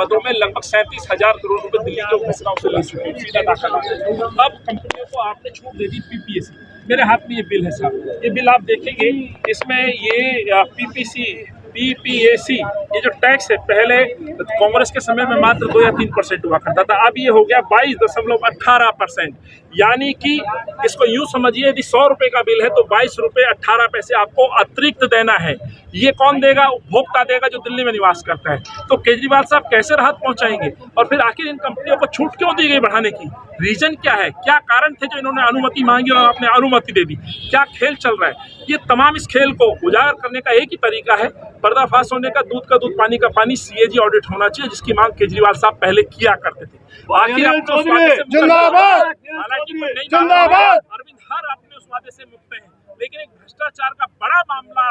पदों में लगभग 37,000 करोड़ रुपए दिल्ली के घोषणाओं से सीधा दाखिल है। अब कंपनियों को आपने छूट दे दी पीपीएसी। मेरे हाथ में ये बिल है साहब, ये बिल आप देखेंगे, इसमें ये पीपीएसी ये जो टैक्स है पहले कांग्रेस के समय में मात्र 2 या 3% हुआ करता था, अब ये हो गया 22.18%। यानी कि इसको यूं समझिए, यदि 100 रुपए का बिल है तो 22 रुपए 18 पैसे आपको अतिरिक्त देना है। ये कौन देगा? उपभोक्ता देगा जो दिल्ली में निवास करता है। तो केजरीवाल साहब कैसे राहत पहुंचाएंगे? और फिर आखिर इन कंपनियों को छूट क्यों दी गई बढ़ाने की? रीजन क्या है? क्या कारण थे जो इन्होंने अनुमति मांगी और आपने अनुमति दे दी? क्या खेल चल रहा है? ये तमाम इस खेल को उजागर करने का एक ही तरीका है, पर्दाफाश होने का, दूध का दूध पानी का पानी, सीएजी ऑडिट होना चाहिए, जिसकी मांग केजरीवाल साहब पहले किया करते थे। आखिर अरविंद हर अपने उस वादे से मुक्त हैं, लेकिन एक भ्रष्टाचार का बड़ा मामला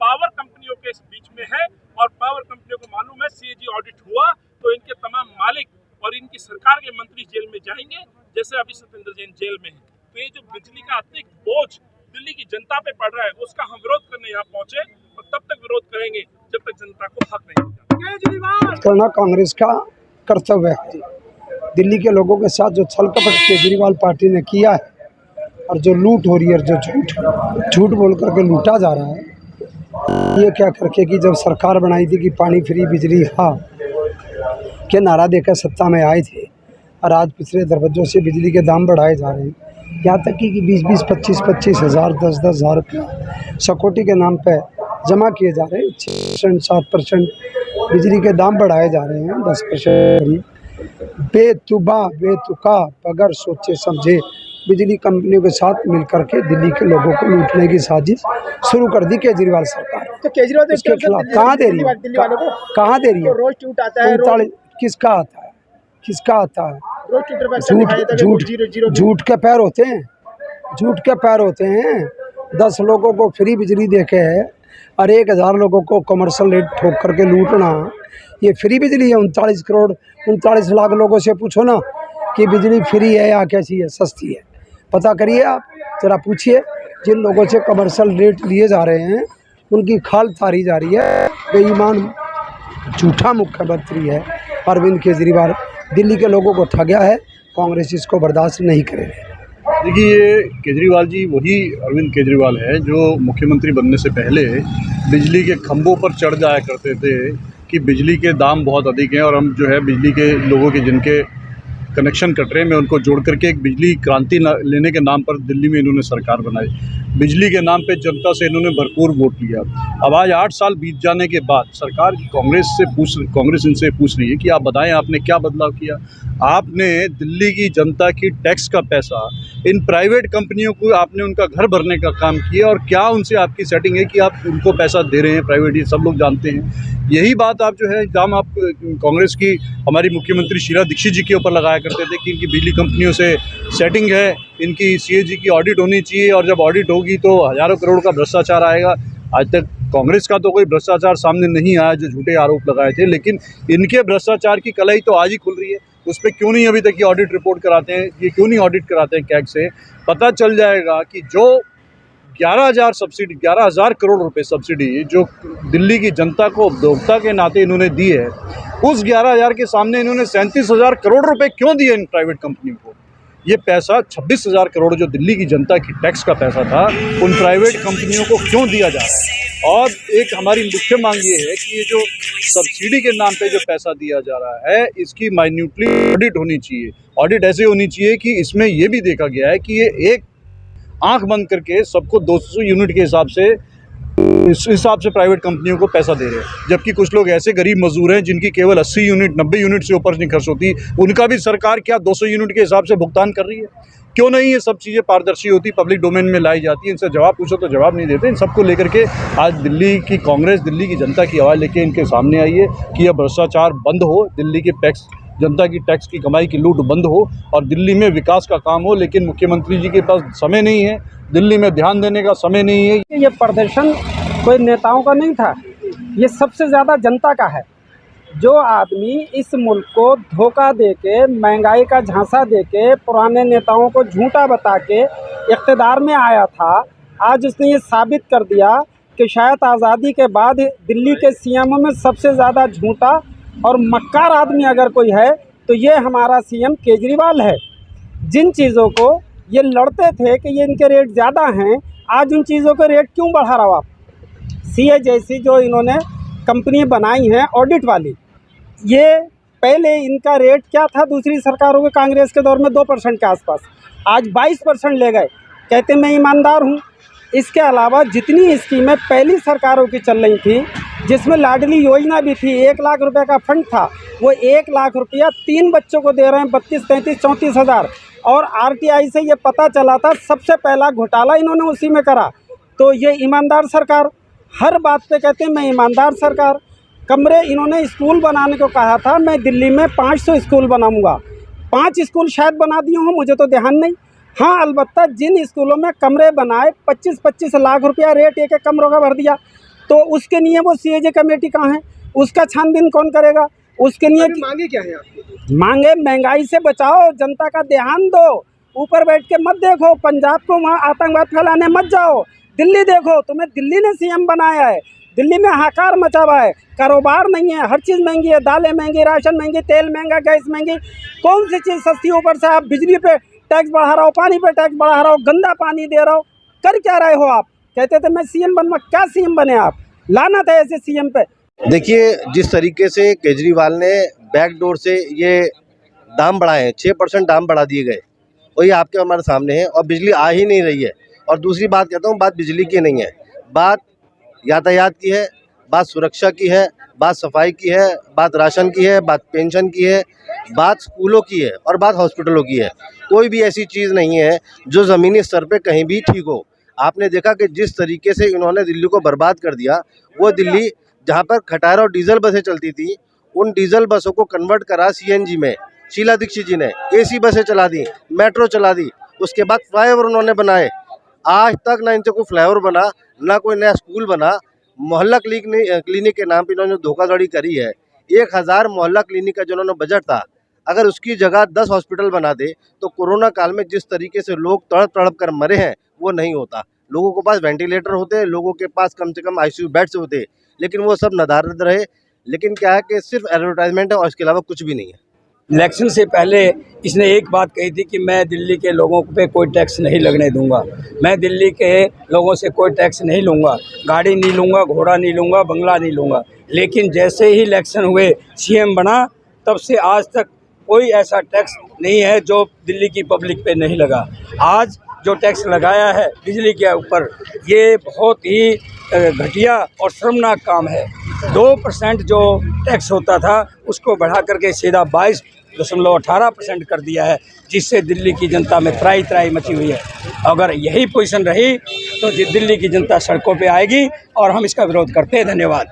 पावर कंपनियों के बीच में है और पावर कंपनियों को मालूम है सीएजी ऑडिट हुआ तो इनके तमाम मालिक और इनकी सरकार के मंत्री जेल में जाएंगे, जैसे अभी सत्येंद्र जैन जेल में है। तो ये जो बिजली का अतिरिक्त बोझ दिल्ली की जनता पे पड़ रहा है, उसका हम विरोध करने यहाँ पहुंचे और तब तक विरोध करेंगे जब तक जनता को हक नहीं मिलेगा। करना कांग्रेस का कर्तव्य है। दिल्ली के लोगों के साथ जो छल कपट केजरीवाल पार्टी ने किया है और जो लूट हो रही है, जो झूठ बोल करके लूटा जा रहा है, ये क्या करके कि जब सरकार बनाई थी कि पानी फ्री बिजली हाँ के नारा देकर सत्ता में आए थे और आज पिछले दरवाजों से बिजली के दाम बढ़ाए जा रहे हैं, यहाँ तक कि 20-20, 25-25 हज़ार, 10-10 हज़ार रुपया सिक्योरिटी के नाम पे जमा किए जा रहे हैं। 6%, 7% बिजली के दाम बढ़ाए जा रहे हैं, 10% करीब। बेतुका बगैर सोचे समझे बिजली कंपनियों के साथ मिलकर के दिल्ली के लोगों को लूटने की साजिश शुरू कर दी केजरीवाल सरकार। तो केजरीवाल इसके खिलाफ कहाँ दे रही है? कहाँ दे रही है? रोज ट्वीट आता है, किसका आता है? किसका आता है? रोज ट्विटर पर झूठ के पैर होते हैं, झूठ के पैर होते हैं। 10 लोगों को फ्री बिजली देके है और 1,000 लोगों को कमर्शियल रेट ठोक करके लूटना, ये फ्री बिजली है? 39 लाख लोगों से पूछो ना कि बिजली फ्री है या कैसी है, सस्ती है, पता करिए आप, जरा पूछिए। जिन लोगों से कमर्शियल रेट लिए जा रहे हैं उनकी खाल तारी जा रही है। बेईमान झूठा मुख्यमंत्री है अरविंद केजरीवाल, दिल्ली के लोगों को ठगा है, कांग्रेस इसको बर्दाश्त नहीं करेगी। देखिए, ये केजरीवाल जी वही अरविंद केजरीवाल है जो मुख्यमंत्री बनने से पहले बिजली के खंभों पर चढ़ जाया करते थे कि बिजली के दाम बहुत अधिक हैं और हम जो है बिजली के लोगों के जिनके कनेक्शन कट रहे हैं, मैं उनको जोड़ करके एक बिजली क्रांति लेने के नाम पर दिल्ली में इन्होंने सरकार बनाई। बिजली के नाम पे जनता से इन्होंने भरपूर वोट लिया। अब आज 8 साल बीत जाने के बाद सरकार की कांग्रेस इनसे पूछ रही है कि आप बताएं आपने क्या बदलाव किया। आपने दिल्ली की जनता की टैक्स का पैसा इन प्राइवेट कंपनियों को आपने उनका घर भरने का काम किया और क्या उनसे आपकी सेटिंग है कि आप उनको पैसा दे रहे हैं प्राइवेट, ये सब लोग जानते हैं। यही बात आप जो है इल्ज़ाम आप कांग्रेस की हमारी मुख्यमंत्री शीला दीक्षित जी के ऊपर लगाया करते थे कि इनकी बिजली कंपनियों से सेटिंग है, इनकी सीएजी की ऑडिट होनी चाहिए और जब ऑडिट होगी तो हज़ारों करोड़ का भ्रष्टाचार आएगा। आज तक कांग्रेस का तो कोई भ्रष्टाचार सामने नहीं आया जो झूठे आरोप लगाए थे, लेकिन इनके भ्रष्टाचार की कलाई तो आज ही खुल रही है। उस पर क्यों नहीं अभी तक ये ऑडिट रिपोर्ट कराते हैं, ये क्यों नहीं ऑडिट कराते हैं कैग से? पता चल जाएगा कि जो 11,000 करोड़ रुपए सब्सिडी जो दिल्ली की जनता को उपभोक्ता के नाते इन्होंने दी है, उस 11,000 के सामने इन्होंने 37,000 करोड़ रुपए क्यों दिए इन प्राइवेट कंपनियों को? ये पैसा 26,000 करोड़ जो दिल्ली की जनता की टैक्स का पैसा था, उन प्राइवेट कंपनियों को क्यों दिया जा रहा है? और एक हमारी मुख्य मांग ये है कि ये जो सब्सिडी के नाम पे जो पैसा दिया जा रहा है, इसकी माइन्यूटली ऑडिट होनी चाहिए। ऑडिट ऐसे होनी चाहिए कि इसमें ये भी देखा गया है कि ये एक आंख बंद करके सबको 200 यूनिट के हिसाब से, इस हिसाब से प्राइवेट कंपनियों को पैसा दे रहे हैं, जबकि कुछ लोग ऐसे गरीब मजदूर हैं जिनकी केवल 80 यूनिट 90 यूनिट से ऊपर नहीं खर्च होती, उनका भी सरकार क्या 200 यूनिट के हिसाब से भुगतान कर रही है? क्यों नहीं ये सब चीज़ें पारदर्शी होती, पब्लिक डोमेन में लाई जाती है? इनसे जवाब पूछो तो जवाब नहीं देते। इन सबको लेकर के आज दिल्ली की कांग्रेस दिल्ली की जनता की आवाज़ लेके इनके सामने आई है कि यह भ्रष्टाचार बंद हो, दिल्ली के टैक्स जनता की टैक्स की कमाई की लूट बंद हो और दिल्ली में विकास का काम हो। लेकिन मुख्यमंत्री जी के पास समय नहीं है, दिल्ली में ध्यान देने का समय नहीं है। ये प्रदर्शन कोई नेताओं का नहीं था, ये सबसे ज़्यादा जनता का है। जो आदमी इस मुल्क को धोखा देके, महंगाई का झांसा देके, पुराने नेताओं को झूठा बता के इक़्तिदार में आया था, आज उसने ये साबित कर दिया कि शायद आज़ादी के बाद दिल्ली के सीएमओ में सबसे ज़्यादा झूठा और मक्कार आदमी अगर कोई है तो ये हमारा सीएम केजरीवाल है। जिन चीज़ों को ये लड़ते थे कि ये इनके रेट ज़्यादा हैं, आज उन चीज़ों के रेट क्यों बढ़ा रहा हो आप? सीए जैसी जो इन्होंने कंपनी बनाई हैं ऑडिट वाली, ये पहले इनका रेट क्या था दूसरी सरकारों के कांग्रेस के दौर में 2% के आसपास, आज 22% ले गए। कहते मैं ईमानदार हूँ। इसके अलावा जितनी स्कीमें पहली सरकारों की चल रही थी, जिसमें लाडली योजना भी थी, 1 लाख रुपए का फंड था, वो 1 लाख रुपया 3 बच्चों को दे रहे हैं, 32, 33, 34 हज़ार। और आरटीआई से ये पता चला था सबसे पहला घोटाला इन्होंने उसी में करा। तो ये ईमानदार सरकार, हर बात पे कहते हैं मैं ईमानदार सरकार। कमरे इन्होंने स्कूल बनाने को कहा था, मैं दिल्ली में 500 स्कूल बनाऊंगा, 5 स्कूल शायद बना दिए हों, मुझे तो ध्यान नहीं। हाँ, अलबत्ता जिन स्कूलों में कमरे बनाए 25-25 लाख रुपया रेट एक कमरों का भर दिया, तो उसके लिए वो सीएजे कमेटी कहाँ है? उसका छानबीन कौन करेगा? उसके लिए मांगे क्या है आपकी? मांगे महंगाई से बचाओ, जनता का ध्यान दो, ऊपर बैठ के मत देखो, पंजाब को वहाँ आतंकवाद फैलाने मत जाओ, दिल्ली देखो, तुम्हें दिल्ली ने सीएम बनाया है, दिल्ली में हाहाकार मचा हुआ है, कारोबार नहीं है, हर चीज़ महंगी है, दालें महंगी, राशन महंगी, तेल महंगा, गैस महंगी, कौन सी चीज़ सस्ती? ऊपर से आप बिजली पे टैक्स बढ़ा रहा हो, पानी पे टैक्स बढ़ा रहा हो, गंदा पानी दे रहा हो, कर क्या रहे हो आप? कहते थे मैं सीएम बनूंगा, क्या सीएम बने आप? लानत है ऐसे सीएम पे। देखिए, जिस तरीके से केजरीवाल ने बैकडोर से ये दाम बढ़ाए हैं, 6% दाम बढ़ा दिए गए, वही आपके हमारे सामने है, और बिजली आ ही नहीं रही है। और दूसरी बात कहता हूँ, बात बिजली की नहीं है, बात यातायात की है, बात सुरक्षा की है, बात सफाई की है, बात राशन की है, बात पेंशन की है, बात स्कूलों की है, और बात हॉस्पिटलों की है। कोई भी ऐसी चीज़ नहीं है जो ज़मीनी स्तर पे कहीं भी ठीक हो। आपने देखा कि जिस तरीके से इन्होंने दिल्ली को बर्बाद कर दिया, वो दिल्ली जहाँ पर खटारा और डीजल बसें चलती थी, उन डीजल बसों को कन्वर्ट करा सीएनजी में। शीला दीक्षित जी ने एसी बसें चला दी, मेट्रो चला दी, उसके बाद फ्लाईओवर उन्होंने बनाए। आज तक ना इनसे कोई फ्लाईओवर बना, ना कोई नया स्कूल बना। मोहल्ला क्लिनिक के नाम पर इन्होंने धोखाधड़ी करी है। 1000 मोहल्ला क्लिनिक का जो उन्होंने बजट था, अगर उसकी जगह 10 हॉस्पिटल बना दे तो कोरोना काल में जिस तरीके से लोग तड़प तड़प कर मरे हैं वो नहीं होता। लोगों के पास वेंटिलेटर होते, लोगों के पास कम से कम आईसीयू बेड्स होते, लेकिन वो सब नदारद रहे। लेकिन क्या है कि सिर्फ एडवर्टाइजमेंट है और इसके अलावा कुछ भी नहीं है। इलेक्शन से पहले इसने एक बात कही थी कि मैं दिल्ली के लोगों पे कोई टैक्स नहीं लगने दूंगा, मैं दिल्ली के लोगों से कोई टैक्स नहीं लूँगा, गाड़ी नहीं लूँगा, घोड़ा नहीं लूँगा, बंगला नहीं लूँगा। लेकिन जैसे ही इलेक्शन हुए, सीएम बना, तब से आज तक कोई ऐसा टैक्स नहीं है जो दिल्ली की पब्लिक पे नहीं लगा। आज जो टैक्स लगाया है बिजली के ऊपर, ये बहुत ही घटिया और शर्मनाक काम है। 2% जो टैक्स होता था उसको बढ़ा करके सीधा 22.18% कर दिया है, जिससे दिल्ली की जनता में त्राही त्राही मची हुई है। अगर यही पोजीशन रही तो दिल्ली की जनता सड़कों पे आएगी और हम इसका विरोध करते हैं। धन्यवाद।